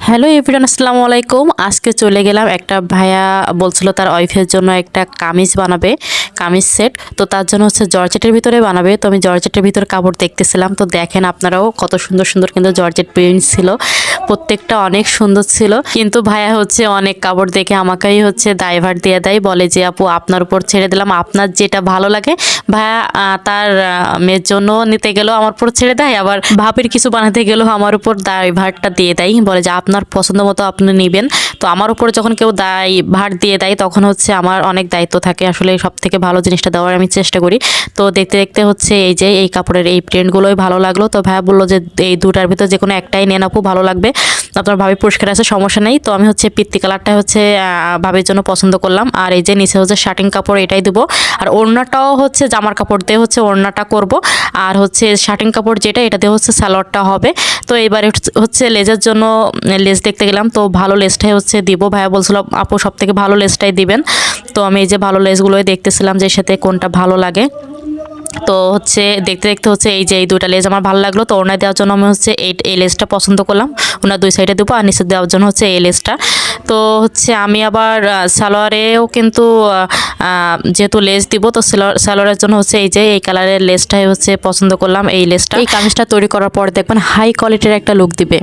Hello everyone, আসসালামু আলাইকুম। আজকে চলে গেলাম, একটা ভাইয়া বলছিল তার ওয়াইফের জন্য একটা কামিজ বানাবে, কামিজ সেট। তো তার জন্য হচ্ছে জর্জেটের ভিতরে বানাবে। তো আমি জর্জেটের ভিতরে কাপড় দেখতেছিলাম। তো দেখেন আপনারাও কত সুন্দর সুন্দর কিন্তু জর্জেট প্রিন্ট ছিল, প্রত্যেকটা অনেক সুন্দর ছিল। কিন্তু ভাইয়া হচ্ছে অনেক কাপড় দেখে আমাকেই হচ্ছে দায়ভার দিয়ে দেয়, বলে যে আপু আপনার উপর ছেড়ে দিলাম, আপনার যেটা ভালো লাগে। ভাইয়া তার মেয়ের জন্য নিতে গেলেও আমার উপর ছেড়ে দেয়, আবার ভাবির কিছু বানাতে গেলেও আমার উপর দায়ভারটা দিয়ে দেয়, বলে যে আপনার পছন্দ মতো আপনি নেবেন। তো আমার উপরে যখন কেউ দায়ভার দিয়ে দেয় তখন হচ্ছে আমার অনেক দায়িত্ব থাকে, আসলে সব থেকে ভালো জিনিসটা দেওয়ার আমি চেষ্টা করি। তো দেখতে দেখতে হচ্ছে এই যে এই কাপড়ের এই প্রিন্টগুলোই ভালো লাগলো। তো ভাইয়া বললো যে এই দুটার ভিতর যে কোনো একটাই নেন আপু, ভালো লাগবে, আপনার ভাবি পরিষ্কার আছে, সমস্যা নেই। তো আমি হচ্ছে পিত্তি কালারটা হচ্ছে ভাবির জন্য পছন্দ করলাম। আর এই যে নিচে হচ্ছে শার্টিং কাপড়, এটাই দেবো। আর ওড়নাটাও হচ্ছে জামার কাপড় দিয়ে হচ্ছে ওড়নাটা করব। আর হচ্ছে শার্টিং কাপড় যেটা, এটা দিয়ে হচ্ছে সালোয়ারটা হবে। তো এবারে হচ্ছে লেজের জন্য লেস দেখতে গেলাম, তো ভালো লেসটাই হচ্ছে দিব। ভাইয়া বলছিল আপু সব থেকে ভালো লেসটাই দিবেন। তো আমি এই যে ভালো লেসগুলোই দেখতেছিলাম যে সাথে কোনটা ভালো লাগে। তো হচ্ছে দেখতে দেখতে হচ্ছে এই যে এই দুটা লেজ আমার ভালো লাগলো। তো ওড়নায় দেওয়ার জন্য আমি হচ্ছে এই লেজটা পছন্দ করলাম, ওনার দুই সাইডে দেবো। আর নিচে দেওয়ার জন্য হচ্ছে এই লেজটা। তো হচ্ছে আমি আবার সালোয়ারেও কিন্তু যেহেতু লেস দিব, তো সালোয়ারের জন্য হচ্ছে এই যে এই কালারের লেসটাই হচ্ছে পছন্দ করলাম, এই লেসটা। এই কামিজটা তৈরি করার পর দেখবেন হাই কোয়ালিটির একটা লুক দিবে।